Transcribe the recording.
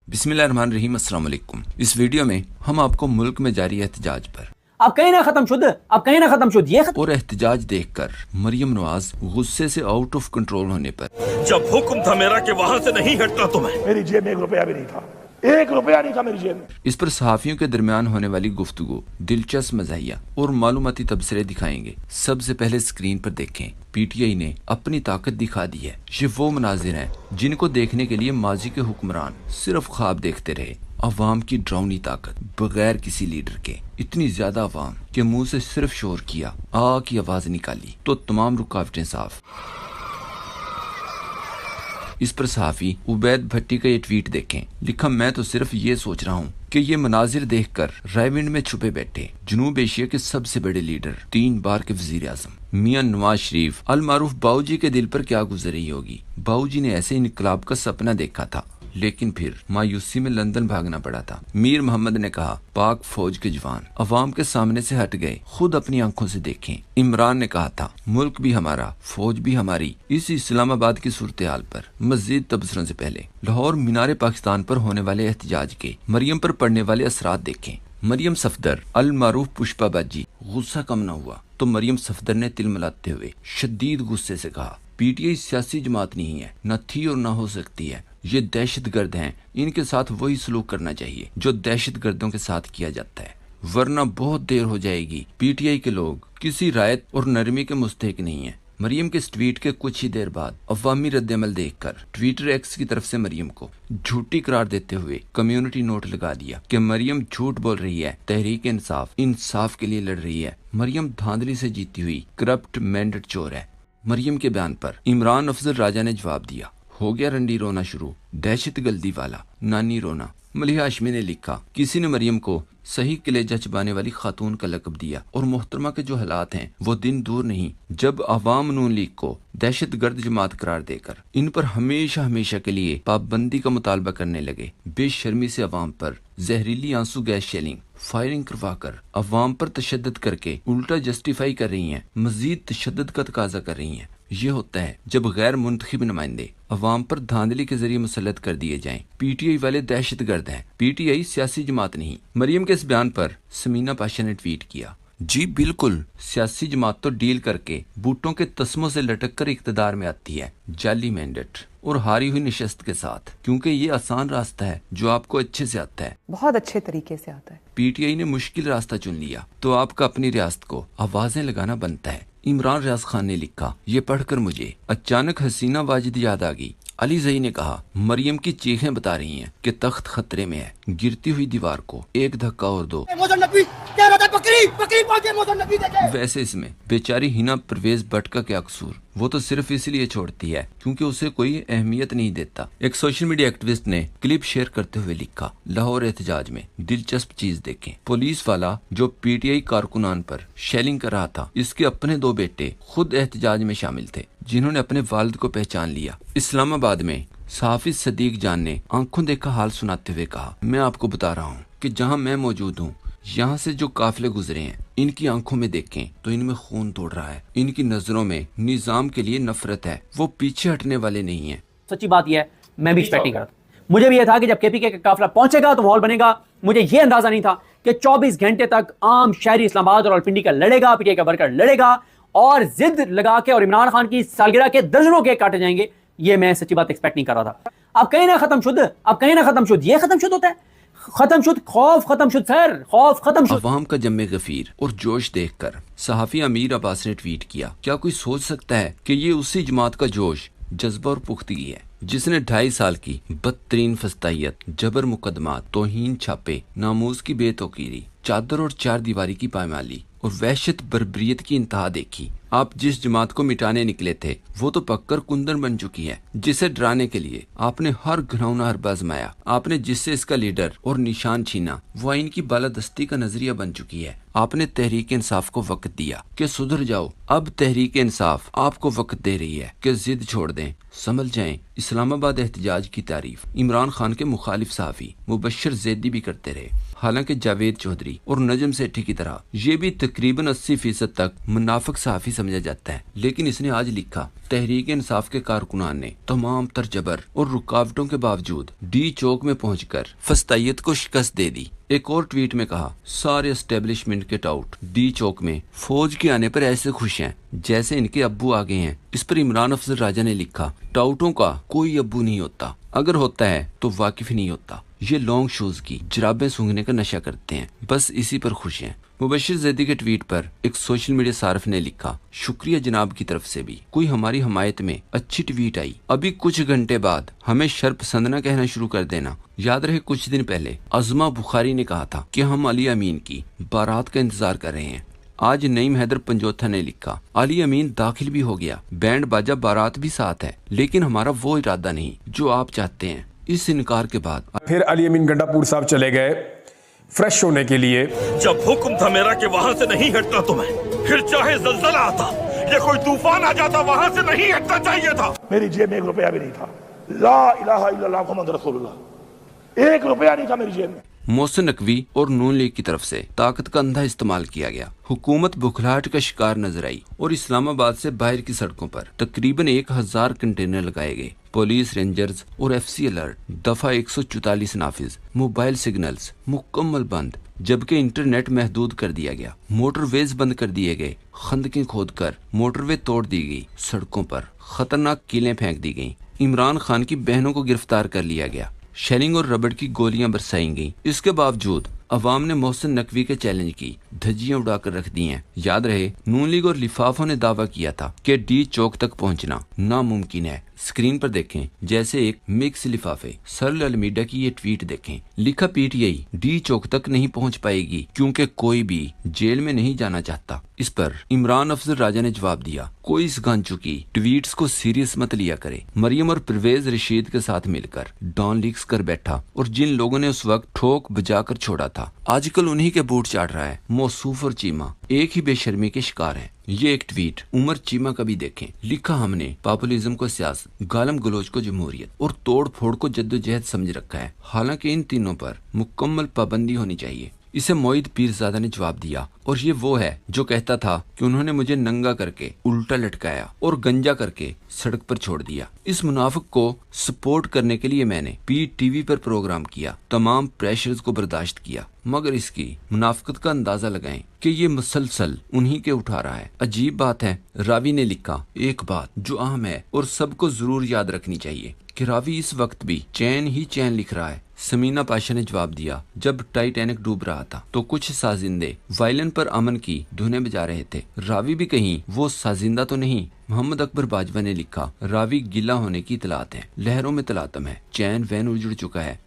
बिस्मिल्लाहिर्रहमानिर्रहीम। अस्सलाम वालेकुम। इस वीडियो में हम आपको मुल्क में जारी एहतजाज पर अब कहीं ना खत्म शुद्ध, अब कहीं ना खत्म शुद्ध, ये और एहतजाज देखकर मरियम नवाज गुस्से से आउट ऑफ कंट्रोल होने पर जब हुक्म था मेरा कि वहां से नहीं हटना तुम्हें। मेरी जेब में 1 रुपया भी नहीं था, 1 रुपया नहीं था मेरी जेब में। इस पर सहाफियों के दरमियान होने वाली गुफ्तगू, दिलचस्प मज़ाहिया और मालूमाती तबसरे दिखाएंगे। सबसे पहले स्क्रीन पर देखें, पीटीआई ने अपनी ताकत दिखा दी है। ये वो मनाजिर हैं जिनको देखने के लिए माजी के हुक्मरान सिर्फ ख्वाब देखते रहे। अवाम की ड्राउनी ताकत बगैर किसी लीडर के, इतनी ज्यादा अवाम के मुंह से सिर्फ शोर किया, आ की आवाज निकाली तो तमाम रुकावटें साफ। इस पर सहाफी उबैद भट्टी का ये ट्वीट देखें। लिखा, मैं तो सिर्फ ये सोच रहा हूँ कि ये मनाजिर देखकर रायविंड में छुपे बैठे जनूब एशिया के सबसे बड़े लीडर, 3 बार के वजीर आजम मियां नवाज शरीफ अल मारूफ बाऊजी के दिल पर क्या गुजर रही होगी। बाऊजी ने ऐसे इनकलाब का सपना देखा था, लेकिन फिर मायूसी में लंदन भागना पड़ा था। मीर मोहम्मद ने कहा, पाक फौज के जवान अवाम के सामने से हट गए, खुद अपनी आंखों से देखें। इमरान ने कहा था, मुल्क भी हमारा, फौज भी हमारी। इस इस्लामाबाद की सूरत हाल पर मजीद तबसरों से पहले लाहौर मीनार पाकिस्तान पर होने वाले एहतजाज के मरियम पर पड़ने वाले असरात देखें। मरियम सफदर अल मारूफ पुष्पाबाजी, गुस्सा कम न हुआ तो मरियम सफदर ने तिलमिलाते हुए शदीद गुस्से से कहा, पीटीआई सियासी जमात नहीं है, न थी और न हो सकती है। ये दहशत गर्द हैं, इनके साथ वही सलूक करना चाहिए जो दहशत गर्दों के साथ किया जाता है, वरना बहुत देर हो जाएगी। पीटीआई के लोग किसी रायत और नरमी के मुस्तहिक नहीं है। मरियम के इस ट्वीट के कुछ ही देर बाद अवामी रद्दअमल देखकर ट्विटर एक्स की तरफ से मरियम को झूठी करार देते हुए कम्युनिटी नोट लगा दिया कि मरियम झूठ बोल रही है, तहरीक इंसाफ के लिए लड़ रही है। मरियम धांधली से जीती हुई करप्ट मैंडेट चोर है। मरियम के बयान पर इमरान अफजल राजा ने जवाब दिया, हो गया रंडी रोना शुरू, दहशत गल्दी वाला नानी रोना। मलिहा हाशमी ने लिखा, किसी ने मरियम को सही कलेजा चबाने वाली खातून का लक़ब दिया और मोहतरमा के जो हालात हैं वो दिन दूर नहीं जब अवाम नून लीग को दहशत गर्द जमात करार देकर इन पर हमेशा हमेशा के लिए पाबंदी का मुतालबा करने लगे। बेशर्मी से अवाम पर जहरीली आंसू गैस शेलिंग फायरिंग करवाकर अवाम पर तशद्दुद करके उल्टा जस्टिफाई कर रही हैं, मजीद तशद्दुद का तकाजा कर रही हैं। ये होता है जब गैर मुंतखब नुमाइंदे अवाम पर धांधली के जरिए मुसल्लत कर दिए जाएं। पीटीआई वाले दहशत गर्द हैं, पीटीआई सियासी जमात नहीं। मरियम के इस बयान पर समीना पाशा ने ट्वीट किया, जी बिल्कुल, सियासी जमात तो डील करके बूटों के तस्मों से लटक कर इख्तिदार में आती है, जाली मैंडेट और हारी हुई निशस्त के साथ, क्योंकि ये आसान रास्ता है जो आपको अच्छे से आता है, बहुत अच्छे तरीके से आता है। पीटीआई ने मुश्किल रास्ता चुन लिया तो आपका अपनी रियासत को आवाजें लगाना बनता है। इमरान रियाज खान ने लिखा, ये पढ़कर मुझे अचानक हसीना वाजिद याद आ गई। अली जई ने कहा, मरियम की चीखें बता रही हैं कि तख्त खतरे में है, गिरती हुई दीवार को एक धक्का और दो। वैसे इसमें बेचारी हिना परवेज भट्ट का क्या कसूर, वो तो सिर्फ इसलिए छोड़ती है क्योंकि उसे कोई अहमियत नहीं देता। एक सोशल मीडिया एक्टिविस्ट ने क्लिप शेयर करते हुए लिखा, लाहौर एहतजाज में दिलचस्प चीज देखें, पुलिस वाला जो पीटीआई कारकुनान पर शेलिंग कर रहा था, इसके अपने 2 बेटे खुद एहतजाज में शामिल थे जिन्होंने अपने वालिद को पहचान लिया। इस्लामाबाद में सहाफी सदीक जान ने आंखों देखा हाल सुनाते हुए कहा, मैं आपको बता रहा हूँ कि जहाँ मैं मौजूद हूँ, यहाँ से जो काफिले गुजरे हैं, इनकी आंखों में देखें तो इनमें खून तोड़ रहा है, इनकी नजरों में निजाम के लिए नफरत है, वो पीछे हटने वाले नहीं हैं। सच्ची बात यह है, मैं भी एक्सपेक्ट नहीं कर रहा था। मुझे भी यह था कि जब केपीके का काफिला पहुंचेगा तो माहौल बनेगा। मुझे यह अंदाजा नहीं था कि 24 घंटे तक आम शहरी इस्लामाबाद और रावलपिंडी का लड़ेगा, पीटीआई का वर्कर लड़ेगा और जिद लगा के और इमरान खान की सालगिरह के दर्जनों केक काटे जाएंगे। ये मैं सच्ची बात एक्सपेक्ट नहीं कर रहा था। अब कहीं ना खत्म शुद्ध, अब कहीं ना खत्म शुद्ध, ये खत्म शुद्ध होता है, खत्म शुद्ध, खौफ खत्म शुद्ध सर, खौफ खत्म शुद्ध। अवाम का जम्मे गफीर और जोश देखकर सहाफी अमीर अब्बास ने ट्वीट किया, क्या कोई सोच सकता है कि ये उसी जमात का जोश, जज्बा और पुख्तगी है जिसने 2.5 साल की बदतरीन फस्तायत, जबर मुकदमा, तौहीन छापे, नामूस की बेतौकीरी, चादर और 4 दीवारी की पायमाली और वहशत बर्बरियत की इंतहा देखी। आप जिस जमात को मिटाने निकले थे वो तो पक्कर कुंदन बन चुकी है, जिसे डराने के लिए आपने हर घिनौना हरबा आजमाया। आपने जिससे इसका लीडर और निशान छीना वो इनकी बालादस्ती का नजरिया बन चुकी है। आपने तहरीक इंसाफ को वक्त दिया कि सुधर जाओ, अब तहरीक इंसाफ आपको वक्त दे रही है कि जिद छोड़ दें, समझ जाएं। इस्लामाबाद एहतजाज की तारीफ इमरान खान के मुखालिफ सहाफी मुबशर जैदी भी करते रहे, हालांकि जावेद चौधरी और नजम सेठी की तरह ये भी तकरीबन 80% तक मुनाफिक सहाफी समझा जाता है, लेकिन इसने आज लिखा तहरीक इंसाफ के कारकुनान ने तमाम तर जबर और रुकावटों के बावजूद डी चौक में पहुंचकर फस्तायत को शिकस्त दे दी। एक और ट्वीट में कहा, सारे एस्टेब्लिशमेंट के टाउट डी चौक में फौज के आने पर ऐसे खुश हैं जैसे इनके अब्बू आ गए हैं। इस पर इमरान अफजल राजा ने लिखा, टाउटों का कोई अब्बू नहीं होता, अगर होता है तो वाकिफ नहीं होता। ये लॉन्ग शूज की जराबें सूंघने का नशा करते हैं, बस इसी पर खुश हैं। मुबशिर जैदी के ट्वीट पर एक सोशल मीडिया सार्फ ने लिखा, शुक्रिया जनाब की तरफ से भी कोई हमारी हमायत में अच्छी ट्वीट आई। अभी कुछ घंटे बाद हमें शर्पसंद न कहना शुरू कर देना। याद रहे कुछ दिन पहले अजमा बुखारी ने कहा था कि हम अली अमीन की बारात का इंतजार कर रहे हैं। आज नईम हैदर पंजोथा ने लिखा, अली अमीन दाखिल भी हो गया, बैंड बाजा बारात भी साथ है, लेकिन हमारा वो इरादा नहीं जो आप चाहते हैं। इस इनकार के बाद फिर अली अमीन गंडापुर साहब चले गए फ्रेश होने के लिए। जब हुक्म था मेरा कि वहाँ से नहीं हटना तुम्हें, फिर चाहे जल्जला आता या कोई तूफान आ जाता, वहाँ से नहीं हटना चाहिए था। मेरी जेब में 1 रुपया भी नहीं था। ला इलाहा इल्लल्लाह मुहम्मद रसूलुल्लाह, 1 रुपया नहीं था मेरी जेब में। मोहसिन नकवी और नून लीग की तरफ से ताकत का अंधा इस्तेमाल किया गया। हुकूमत बुखलाहट का शिकार नजर आई और इस्लामाबाद से बाहर की सड़कों पर तकरीबन 1000 कंटेनर लगाए गए। पुलिस, रेंजर्स और FC अलर्ट, दफा 144 नाफिज, मोबाइल सिग्नल्स मुकम्मल बंद, जबकि इंटरनेट महदूद कर दिया गया। मोटरवेज बंद कर दिए गए, खंदकें खोदकर मोटरवे तोड़ दी गई, सड़कों पर खतरनाक कीलें फेंक दी गईं। इमरान खान की बहनों को गिरफ्तार कर लिया गया। शेलिंग और रबड़ की गोलियां बरसाई गईं। इसके बावजूद अवाम ने मोहसिन नकवी के चैलेंज की धज्जियां उड़ाकर रख दी हैं। याद रहे, नून लीग और लिफाफों ने दावा किया था कि डी चौक तक पहुंचना नामुमकिन है। स्क्रीन पर देखें जैसे एक मिक्स लिफाफे। सरल अलमीडा की ये ट्वीट देखें, लिखा PTI डी चौक तक नहीं पहुंच पाएगी क्योंकि कोई भी जेल में नहीं जाना चाहता। इस पर इमरान अफजल राजा ने जवाब दिया, कोई इस गांचू की ट्वीट्स को सीरियस मत लिया करे। मरियम और परवेज रशीद के साथ मिलकर डॉन लीक्स कर बैठा और जिन लोगों ने उस वक्त ठोक बजाकर छोड़ा था, आजकल उन्हीं के बूट चाट रहा है। मौसूफ और चीमा एक ही बेशर्मी के शिकार हैं। ये एक ट्वीट उमर चीमा का भी देखें, लिखा, हमने पॉपुलिज्म को सियासत, गालम गलोच को जमहूरियत और तोड़ फोड़ को जद्दोजहद समझ रखा है, हालांकि इन तीनों पर मुकम्मल पाबंदी होनी चाहिए। इसे मोईद पीरजादा ने जवाब दिया, और ये वो है जो कहता था कि उन्होंने मुझे नंगा करके उल्टा लटकाया और गंजा करके सड़क पर छोड़ दिया। इस मुनाफिक को सपोर्ट करने के लिए मैंने PTV पर प्रोग्राम किया, तमाम प्रेशर्स को बर्दाश्त किया, मगर इसकी मुनाफिकत का अंदाजा लगाएं कि ये मुसलसल उन्हीं के उठा रहा है। अजीब बात है, रावी ने लिखा, एक बात जो अहम है और सबको जरूर याद रखनी चाहिए कि रावी इस वक्त भी चैन ही चैन लिख रहा है। समीना पाशा ने जवाब दिया, जब टाइटैनिक डूब रहा था तो कुछ साजिंदे वायलिन पर अमन की धुनें बजा रहे थे। रावी भी कहीं वो साजिंदा तो नहीं। मोहम्मद अकबर बाजवा ने लिखा, रावी गिला होने की इतलात है, लहरों में तलातम है, चैन वैन उजड़ चुका है,